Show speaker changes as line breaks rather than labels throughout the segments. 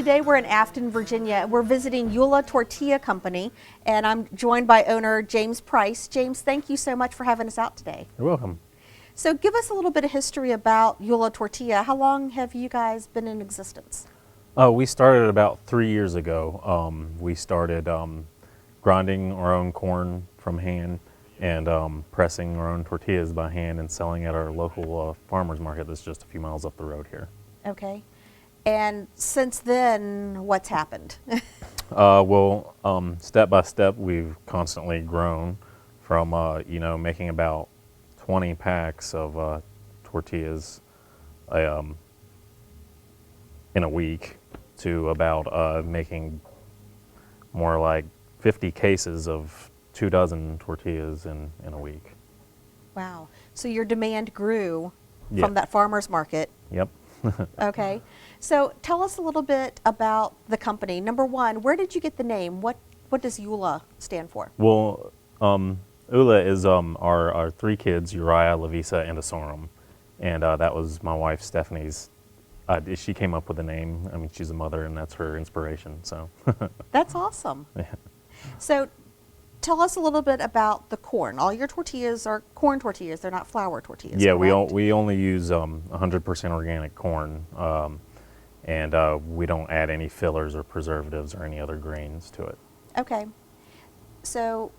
today we're in Afton, Virginia. We're visiting Eula Tortilla Company, and I'm joined by owner James Price. James, thank you so much for having us out today.
You're welcome.
So give us a little bit of history about Eula Tortilla. How long have you guys been in existence?
We started about 3 years ago. We started grinding our own corn from hand and pressing our own tortillas by hand and selling at our local farmers market that's just a few miles up the road here.
Okay. And since then, what's happened?
Step by step, we've constantly grown from, making about 20 packs of tortillas in a week to about making more like 50 cases of 24 tortillas in a week.
Wow. So your demand grew
Yeah.
from that farmer's market.
Yep.
Okay. So tell us a little bit about the company. Number one, where did you get the name? What does Eula stand for?
Well, Ula is our three kids, Uriah, Lavisa, and Asorum. And that was my wife Stephanie's. She came up with the name. I mean, she's a mother, and that's her inspiration. So.
That's awesome.
Yeah.
So tell us a little bit about the corn. All your tortillas are corn tortillas. They're not flour tortillas.
Yeah,
correct?
we only use 100% organic corn, and we don't add any fillers or preservatives or any other grains to it.
Okay. So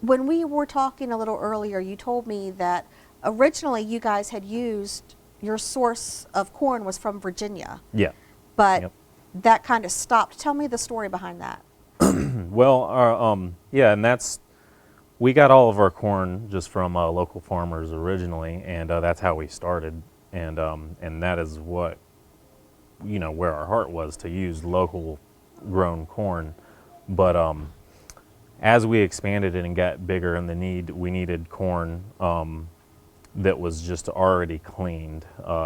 when we were talking a little earlier, you told me that originally you guys had used your source of corn was from Virginia.
Yeah.
But
Yep.
that kind of stopped. Tell me the story behind that.
Well, and we got all of our corn just from local farmers originally, and that's how we started, and that is what, where our heart was, to use local grown corn. But as we expanded it and got bigger and we needed corn that was just already cleaned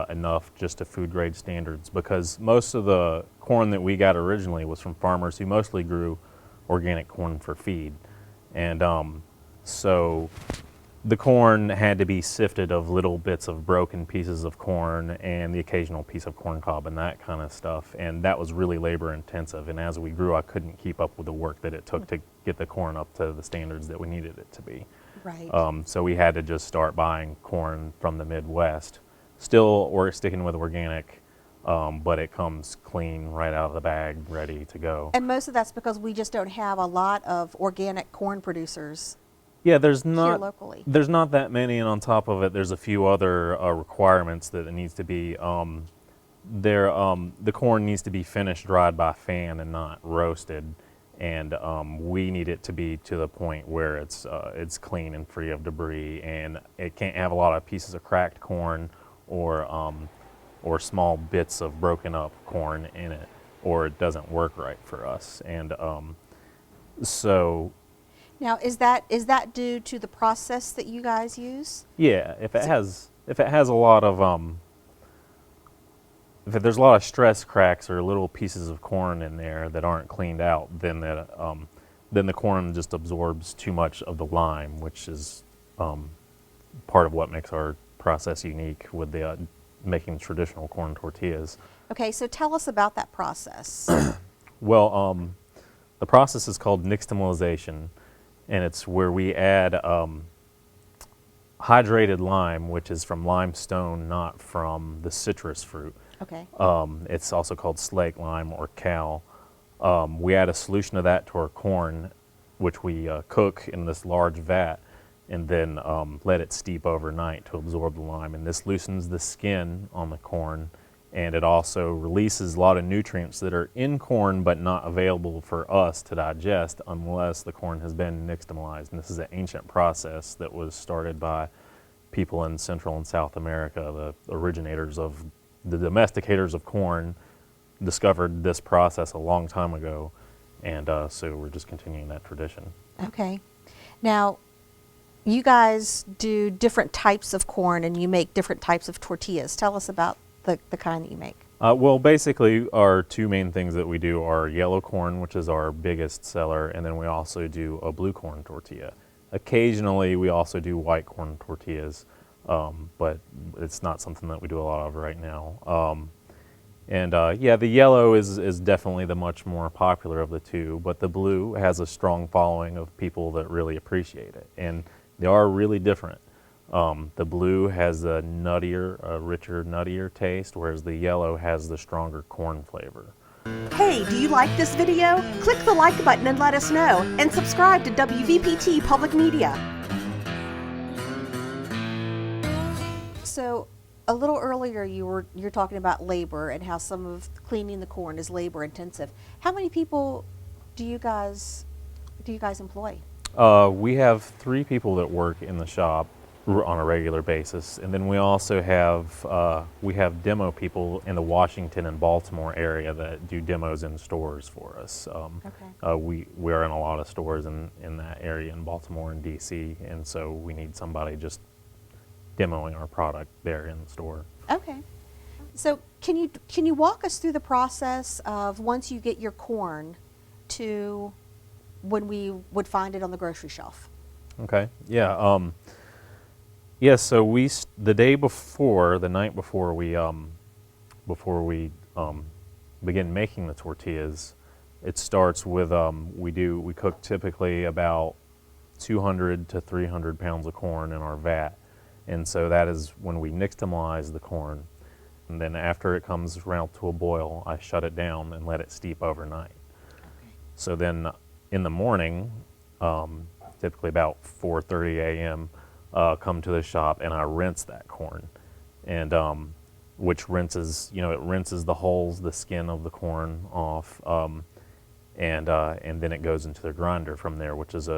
enough just to food grade standards, because most of the corn that we got originally was from farmers who mostly grew organic corn for feed. And so the corn had to be sifted of little bits of broken pieces of corn and the occasional piece of corn cob and that kind of stuff. And that was really labor intensive. And as we grew, I couldn't keep up with the work that it took to get the corn up to the standards that we needed it to be.
Right.
So we had to just start buying corn from the Midwest. Still, we're sticking with organic, but it comes clean right out of the bag, ready to go.
And most of that's because we just don't have a lot of organic corn producers.
Yeah, there's
here
not
locally.
There's not that many, and on top of it, there's a few other requirements that it needs to be. The corn needs to be finished dried by fan and not roasted, and we need it to be to the point where it's clean and free of debris, and it can't have a lot of pieces of cracked corn or small bits of broken up corn in it, or it doesn't work right for us. And so.
Now, is that due to the process that you guys use?
Yeah, if it has a lot of if there's a lot of stress cracks or little pieces of corn in there that aren't cleaned out, then the corn just absorbs too much of the lime, which is part of what makes our process unique with the making traditional corn tortillas.
Okay, so tell us about that process.
Well, the process is called nixtamalization, and it's where we add hydrated lime, which is from limestone, not from the citrus fruit.
Okay.
It's also called slake lime or cal. We add a solution of that to our corn, which we cook in this large vat, and then let it steep overnight to absorb the lime. And this loosens the skin on the corn, and it also releases a lot of nutrients that are in corn but not available for us to digest unless the corn has been nixtamalized. And this is an ancient process that was started by people in Central and South America. The originators of the domesticators of corn discovered this process a long time ago, and so we're just continuing that tradition.
Okay. Now, you guys do different types of corn and you make different types of tortillas. Tell us about the kind that you make.
Well, basically, our two main things that we do are yellow corn, which is our biggest seller, and then we also do a blue corn tortilla. Occasionally, we also do white corn tortillas, but it's not something that we do a lot of right now. And yeah, the yellow is definitely the much more popular of the two, but the blue has a strong following of people that really appreciate it. And they are really different. The blue has a nuttier, a richer, nuttier taste, whereas the yellow has the stronger corn flavor.
Hey, do you like this video? Click the like button and let us know, and subscribe to WVPT Public Media.
So a little earlier you're talking about labor and how some of cleaning the corn is labor intensive. How many people do you guys employ?
We have 3 people that work in the shop on a regular basis, and then we also have demo people in the Washington and Baltimore area that do demos in stores for us.
Okay.
We are in a lot of stores in that area in Baltimore and DC, and so we need somebody just demoing our product there in the store.
Okay. So can you walk us through the process of once you get your corn to when we would find it on the grocery shelf?
Okay. Yeah. Yeah. So the day before, the night before we begin making the tortillas, it starts with we cook typically about 200 to 300 pounds of corn in our vat. And so that is when we nixtamalize the corn. And then after it comes around to a boil, I shut it down and let it steep overnight.
Okay.
So then in the morning, typically about 4:30 a.m., come to the shop and I rinse that corn. And which rinses, it rinses the hulls, the skin of the corn off. And then it goes into the grinder from there, which is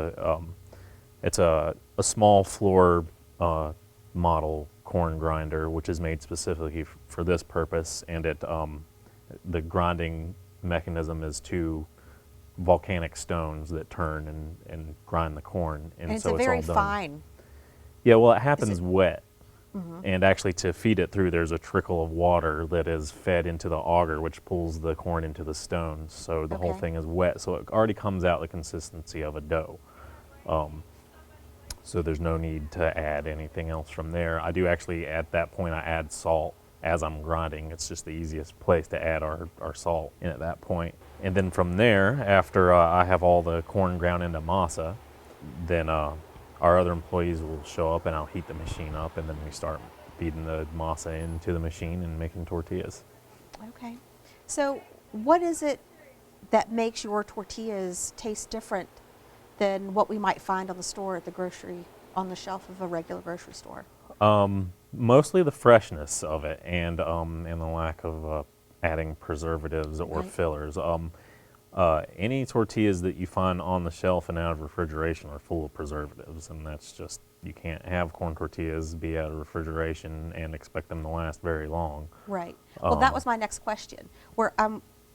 it's a small floor model corn grinder, which is made specifically for this purpose, and the grinding mechanism is 2 volcanic stones that turn and grind the corn,
And it's
so
a very
it's all done.
fine.
Yeah, well, it happens wet, and actually to feed it through, there's a trickle of water that is fed into the auger, which pulls the corn into the stones. So the whole
Okay.
thing is wet, so it already comes out the consistency of a dough. So there's no need to add anything else from there. I do actually, at that point, I add salt as I'm grinding. It's just the easiest place to add our salt in at that point. And then from there, after I have all the corn ground into masa, then our other employees will show up and I'll heat the machine up, and then we start feeding the masa into the machine and making tortillas.
Okay. So what is it that makes your tortillas taste different than what we might find on the shelf of a regular grocery store?
Mostly the freshness of it, and the lack of adding preservatives or
Right.
fillers. Any tortillas that you find on the shelf and out of refrigeration are full of preservatives, and that's just, you can't have corn tortillas be out of refrigeration and expect them to last very long.
Right. Well, that was my next question. Where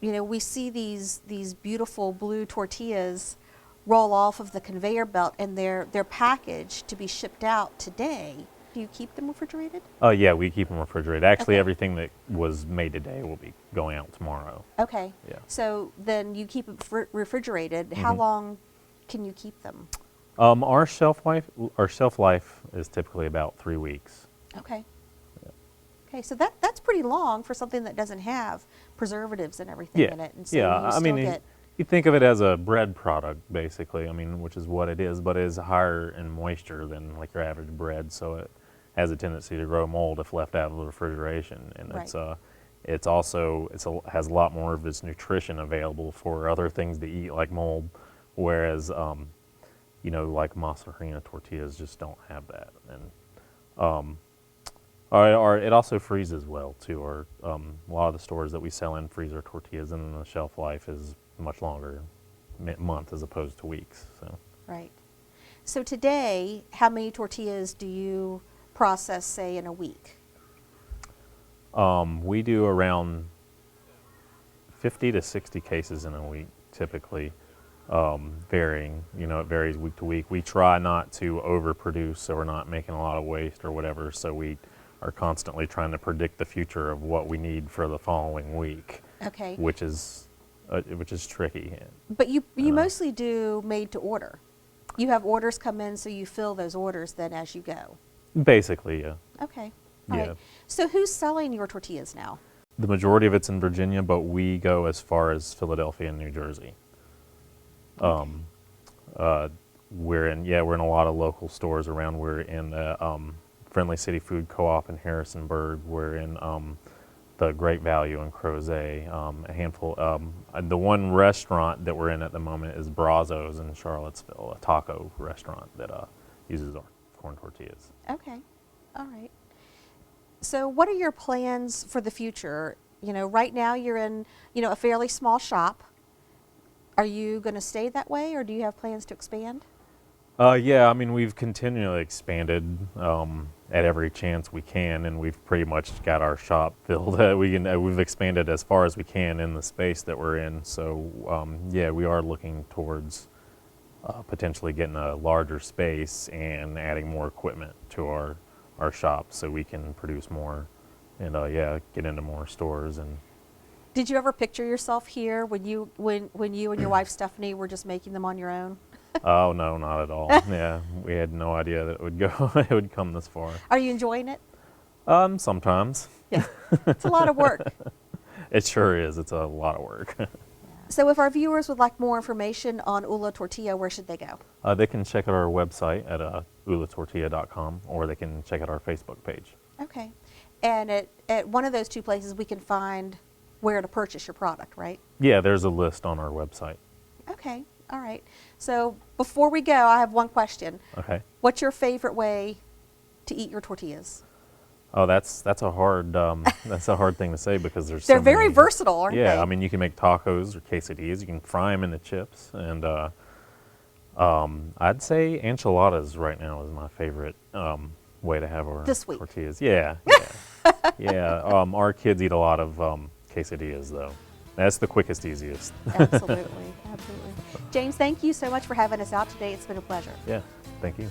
we see these beautiful blue tortillas roll off of the conveyor belt, and they're packaged to be shipped out today. Do you keep them refrigerated?
Yeah, we keep them refrigerated. Actually,
Okay.
everything that was made today will be going out tomorrow.
Okay.
Yeah.
So then you keep it refrigerated. How long can you keep them?
Our shelf life is typically about 3 weeks.
Okay. Okay, so that's pretty long for something that doesn't have preservatives and everything in it. And so
yeah.
you
I
still
mean,
get
you think of it as a bread product, basically. I mean, which is what it is, but it is higher in moisture than like your average bread, so it has a tendency to grow mold if left out of the refrigeration. And
Right.
it's also has a lot more of its nutrition available for other things to eat, like mold, whereas like masa harina tortillas just don't have that. And or it also freezes well too. Or a lot of the stores that we sell in freeze our tortillas, and then the shelf life is much longer, month as opposed to weeks. So
right. So today, how many tortillas do you process, say, in a week?
we do around 50 to 60 cases in a week, typically, varying. It varies week to week. We try not to overproduce, so we're not making a lot of waste or whatever. So we are constantly trying to predict the future of what we need for the following week,
Okay.
which is tricky.
But you mostly do made to order. You have orders come in, so you fill those orders then as you go.
Basically, yeah.
Okay. All
Yeah.
right. So who's selling your tortillas now?
The majority of it's in Virginia, but we go as far as Philadelphia and New Jersey. We're in a lot of local stores around. We're in the Friendly City Food Co-op in Harrisonburg. We're in the Great Value in Crozet. A handful. The one restaurant that we're in at the moment is Brazos in Charlottesville, a taco restaurant that uses our corn tortillas.
Okay, all right. So what are your plans for the future? Right now you're in, a fairly small shop. Are you going to stay that way, or do you have plans to expand?
Yeah, I mean, we've continually expanded at every chance we can, and we've pretty much got our shop filled. We've expanded as far as we can in the space that we're in. So, yeah, we are looking towards potentially getting a larger space and adding more equipment to our shop so we can produce more and, yeah, get into more stores. And
Did you ever picture yourself here when you and your wife Stephanie were just making them on your own?
oh, no, not at all. Yeah, we had no idea that it would come this far.
Are you enjoying it?
Sometimes.
Yeah, it's a lot of work.
It sure is. It's a lot of work.
So if our viewers would like more information on Ula Tortilla, where should they go?
They can check out our website at ulatortilla.com, or they can check out our Facebook page.
Okay. And at one of those two places, we can find where to purchase your product, right?
Yeah, there's a list on our website.
Okay. All right. So before we go, I have one question.
Okay.
What's your favorite way to eat your tortillas?
Oh, that's a hard thing to say because
They're very versatile, aren't they?
Yeah, I mean, you can make tacos or quesadillas. You can fry them into chips, and I'd say enchiladas right now is my favorite way to have our
This week.
tortillas. Yeah, yeah, yeah. Our kids eat a lot of quesadillas, though. That's the quickest, easiest.
Absolutely, absolutely. James, thank you so much for having us out today. It's been a pleasure.
Yeah, thank you.